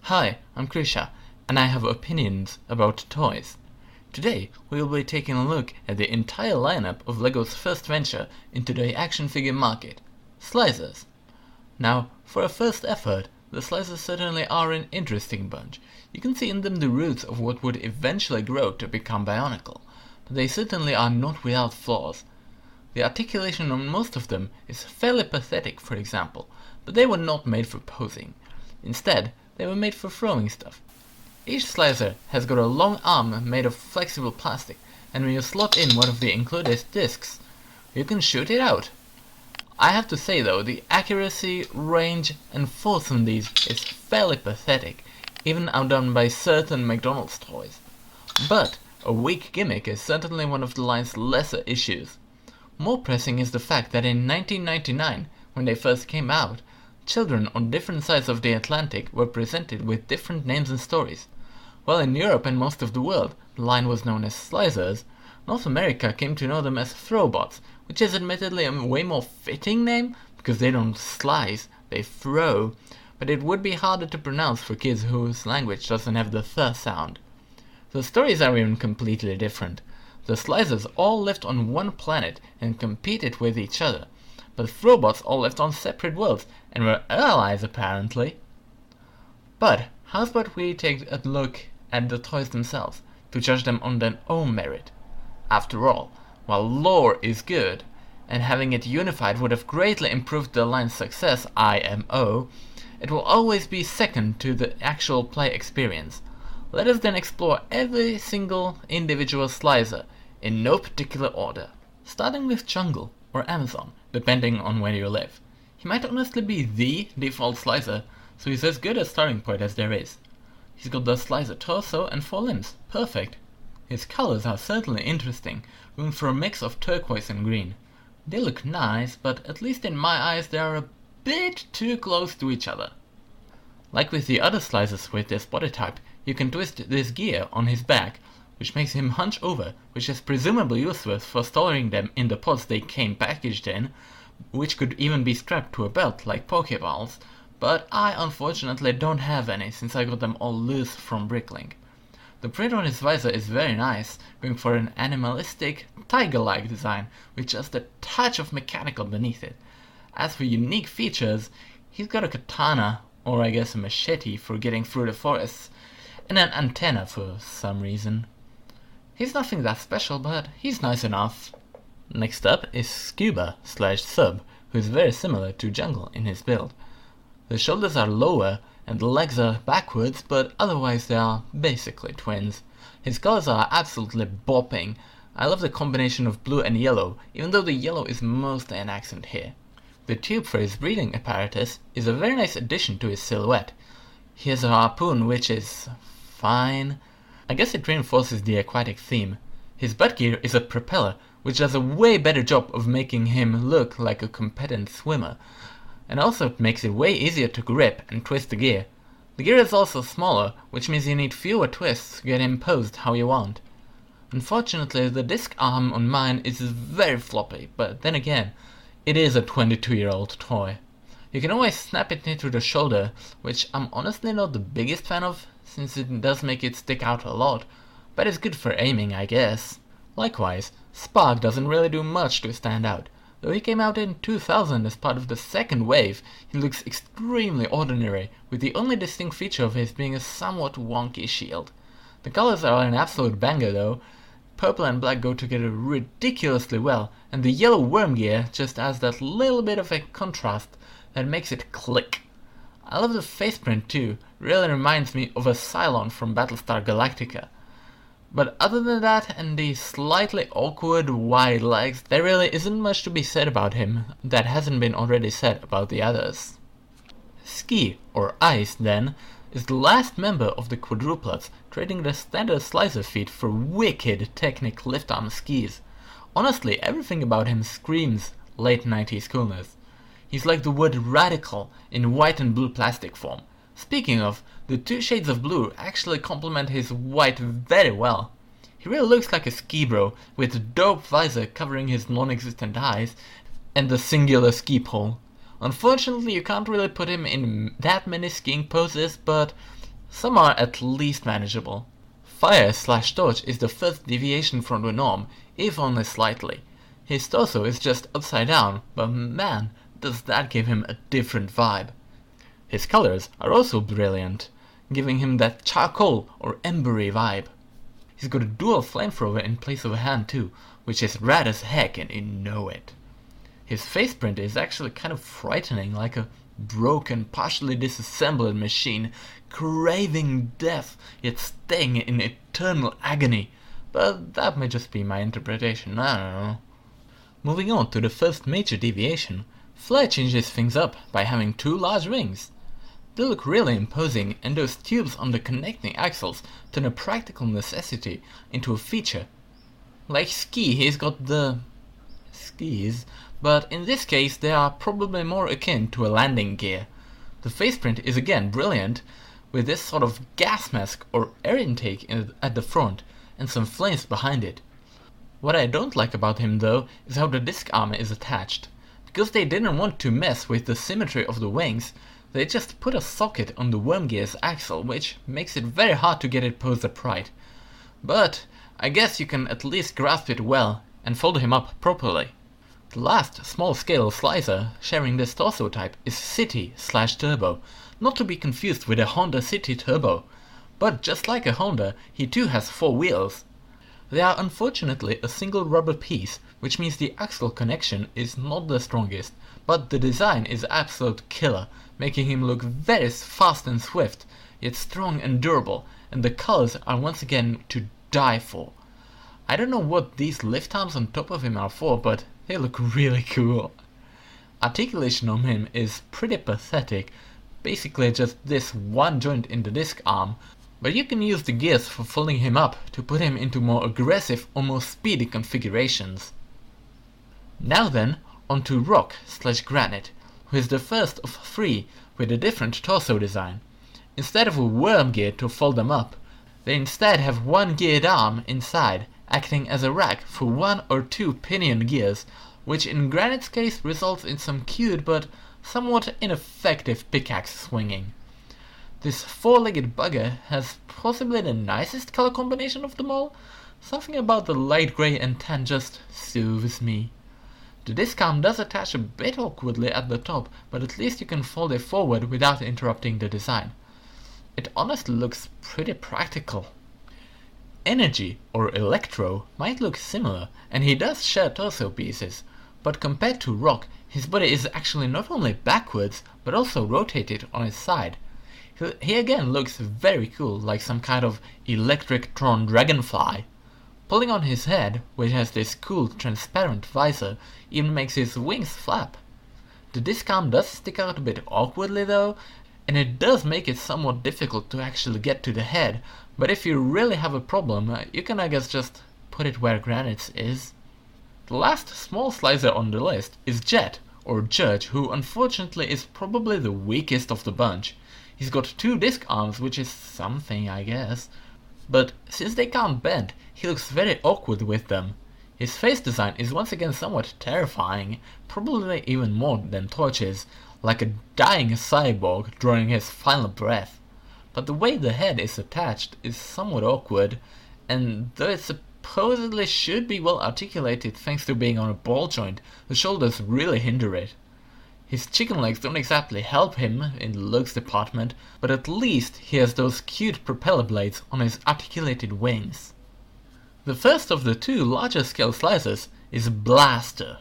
Hi, I'm Krisha, and I have opinions about toys. Today, we will be taking a look at the entire lineup of LEGO's first venture into the action figure market, Slicers. Now, for a first effort, the Slicers certainly are an interesting bunch. You can see in them the roots of what would eventually grow to become Bionicle, but they certainly are not without flaws. The articulation on most of them is fairly pathetic, for example, but they were not made for posing. Instead, they were made for throwing stuff. Each slicer has got a long arm made of flexible plastic, and when you slot in one of the included discs, you can shoot it out. I have to say though, the accuracy, range, and force on these is fairly pathetic, even outdone by certain McDonald's toys. But a weak gimmick is certainly one of the line's lesser issues. More pressing is the fact that in 1999, when they first came out, children on different sides of the Atlantic were presented with different names and stories. While in Europe and most of the world, the line was known as Slicers, North America came to know them as Throwbots, which is admittedly a way more fitting name, because they don't slice, they throw, but it would be harder to pronounce for kids whose language doesn't have the th sound. The stories are even completely different. The Slicers all lived on one planet and competed with each other, but Throwbots all lived on separate worlds and were allies apparently. But how about we take a look at the toys themselves, to judge them on their own merit. After all, while lore is good, and having it unified would have greatly improved the line's success, IMO, it will always be second to the actual play experience. Let us then explore every single individual slicer, in no particular order, starting with Jungle or Amazon, depending on where you live. He might honestly be the default slicer, so he's as good a starting point as there is. He's got the slicer torso and 4 limbs, perfect. His colors are certainly interesting, going for a mix of turquoise and green. They look nice, but at least in my eyes they are a bit too close to each other. Like with the other slicers with this body type, you can twist this gear on his back, which makes him hunch over, which is presumably useful for storing them in the pods they came packaged in, which could even be strapped to a belt like Pokeballs, but I unfortunately don't have any since I got them all loose from Bricklink. The print on his visor is very nice, going for an animalistic, tiger-like design with just a touch of mechanical beneath it. As for unique features, he's got a katana, or I guess a machete for getting through the forests, and an antenna for some reason. He's nothing that special, but he's nice enough. Next up is Scuba/Sub, who is very similar to Jungle in his build. The shoulders are lower and the legs are backwards, but otherwise they are basically twins. His colors are absolutely bopping. I love the combination of blue and yellow, even though the yellow is mostly an accent here. The tube for his breathing apparatus is a very nice addition to his silhouette. He has a harpoon which is fine. I guess it reinforces the aquatic theme. His butt gear is a propeller, which does a way better job of making him look like a competent swimmer, and also it makes it way easier to grip and twist the gear. The gear is also smaller, which means you need fewer twists to get him posed how you want. Unfortunately, the disc arm on mine is very floppy, but then again, it is a 22-year-old toy. You can always snap it into the shoulder, which I'm honestly not the biggest fan of, since it does make it stick out a lot, but it's good for aiming, I guess. Likewise, Spark doesn't really do much to stand out. Though he came out in 2000 as part of the second wave, he looks extremely ordinary, with the only distinct feature of his being a somewhat wonky shield. The colors are an absolute banger though. Purple and black go together ridiculously well, and the yellow worm gear just adds that little bit of a contrast that makes it click. I love the faceprint too, really reminds me of a Cylon from Battlestar Galactica. But other than that and the slightly awkward wide legs, there really isn't much to be said about him that hasn't been already said about the others. Ski, or Ice, then, is the last member of the quadruplets, trading the standard slicer feet for wicked Technic lift-arm skis. Honestly, everything about him screams late 90s coolness. He's like the word radical in white and blue plastic form. Speaking of, the 2 shades of blue actually complement his white very well. He really looks like a ski bro, with a dope visor covering his non-existent eyes, and the singular ski pole. Unfortunately, you can't really put him in that many skiing poses, but Some are at least manageable. Fire/Torch is the first deviation from the norm, if only slightly. His torso is just upside down, but man, does that give him a different vibe. His colors are also brilliant, giving him that charcoal or embery vibe. He's got a dual flamethrower in place of a hand too, which is rad as heck and you know it. His faceprint is actually kind of frightening, like a broken, partially disassembled machine, craving death, yet staying in eternal agony. But that may just be my interpretation, I don't know. Moving on to the first major deviation, Fly changes things up by having two large wings. They look really imposing, and those tubes on the connecting axles turn a practical necessity into a feature. Like Ski, he's got the skis, but in this case they are probably more akin to a landing gear. The faceprint is again brilliant, with this sort of gas mask or air intake at the front and some flames behind it. What I don't like about him though is how the disc arm is attached. Because they didn't want to mess with the symmetry of the wings, they just put a socket on the Wormgear's axle, which makes it very hard to get it posed upright. But I guess you can at least grasp it well and fold him up properly. The last small-scale slicer sharing this torso type is City/Turbo, not to be confused with a Honda City Turbo. But just like a Honda, he too has 4 wheels. They are unfortunately a single rubber piece, which means the axle connection is not the strongest, but the design is absolute killer, making him look very fast and swift, yet strong and durable, and the colors are once again to die for. I don't know what these lift arms on top of him are for, but they look really cool. Articulation on him is pretty pathetic, basically just this one joint in the disc arm, but you can use the gears for folding him up to put him into more aggressive, almost speedy configurations. Now then, on to Rock/Granite, who is the first of 3 with a different torso design. Instead of a worm gear to fold them up, they instead have one geared arm inside, acting as a rack for 1 or 2 pinion gears, which in Granite's case results in some cute but somewhat ineffective pickaxe swinging. This 4-legged bugger has possibly the nicest color combination of them all. Something about the light grey and tan just soothes me. The disc arm does attach a bit awkwardly at the top, but at least you can fold it forward without interrupting the design. It honestly looks pretty practical. Energy, or Electro, might look similar, and he does share torso pieces, but compared to Rock, his body is actually not only backwards, but also rotated on its side. He again looks very cool, like some kind of Electric-Tron dragonfly. Pulling on his head, which has this cool transparent visor, even makes his wings flap. The disc arm does stick out a bit awkwardly though, and it does make it somewhat difficult to actually get to the head, but if you really have a problem, you can I guess just put it where Granite's is. The last small slicer on the list is Jet, or Judge, who unfortunately is probably the weakest of the bunch. He's got 2 disc arms, which is something I guess, but since they can't bend, he looks very awkward with them. His face design is once again somewhat terrifying, probably even more than Torch's, like a dying cyborg drawing his final breath. But the way the head is attached is somewhat awkward, and though it supposedly should be well articulated thanks to being on a ball joint, the shoulders really hinder it. His chicken legs don't exactly help him in the looks department, but at least he has those cute propeller blades on his articulated wings. The first of the 2 larger scale slicers is Blaster.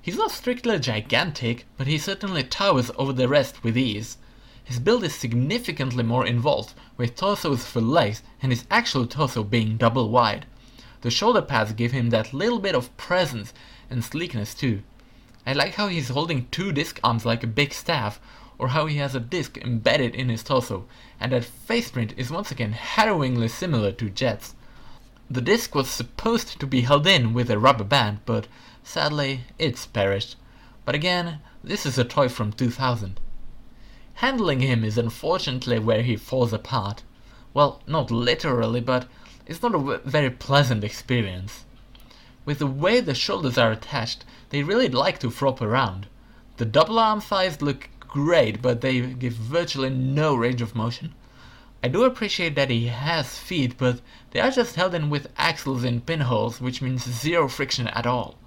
He's not strictly gigantic, but he certainly towers over the rest with ease. His build is significantly more involved, with torsos for legs and his actual torso being double wide. The shoulder pads give him that little bit of presence and sleekness too. I like how he's holding 2 disc arms like a big staff, or how he has a disc embedded in his torso, and that faceprint is once again harrowingly similar to Jet's. The disc was supposed to be held in with a rubber band, but sadly it's perished. But again, this is a toy from 2000. Handling him is unfortunately where he falls apart. Well, not literally, but it's not a very pleasant experience. With the way the shoulders are attached, they really like to flop around. The double arm thighs look great, but they give virtually no range of motion. I do appreciate that he has feet, but they are just held in with axles and pinholes, which means zero friction at all.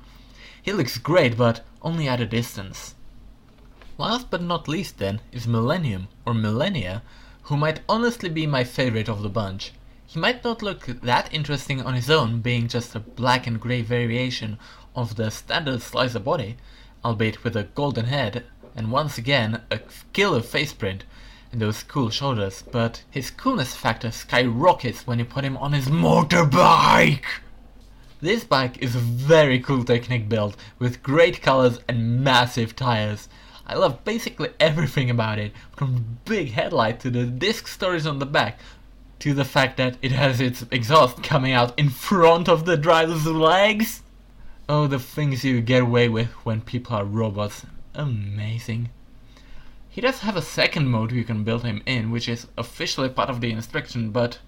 He looks great, but only at a distance. Last but not least then is Millennium, or Millenia, who might honestly be my favorite of the bunch. He might not look that interesting on his own, being just a black and grey variation of the standard Slicer body, albeit with a golden head, and once again a killer face print and those cool shoulders, but his coolness factor skyrockets when you put him on his motorbike! This bike is a very cool Technic build, with great colors and massive tires. I love basically everything about it, from the big headlight to the disc stories on the back, to the fact that it has its exhaust coming out in front of the driver's legs. Oh, the things you get away with when people are robots. Amazing. He does have a second mode you can build him in, which is officially part of the instruction, but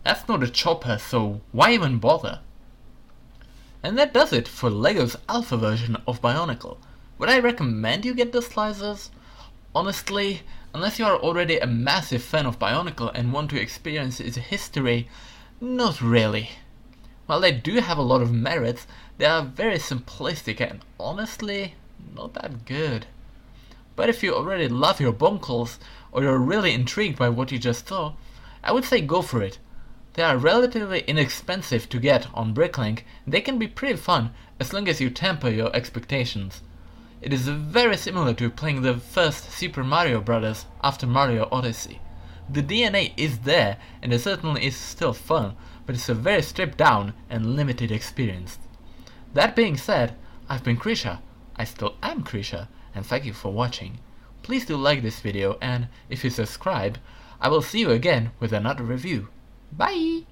that's not a chopper, so why even bother? And that does it for LEGO's alpha version of Bionicle. Would I recommend you get the Slicers? Honestly, unless you are already a massive fan of Bionicle and want to experience its history, not really. While they do have a lot of merits, they are very simplistic and honestly, not that good. But if you already love your bonkles, or you're really intrigued by what you just saw, I would say go for it. They are relatively inexpensive to get on Bricklink, and they can be pretty fun as long as you temper your expectations. It is very similar to playing the first Super Mario Bros. After Mario Odyssey. The DNA is there, and it certainly is still fun, but it's a very stripped down and limited experience. That being said, I've been Krisha, I still am Krisha, and thank you for watching. Please do like this video, and if you subscribe, I will see you again with another review. Bye!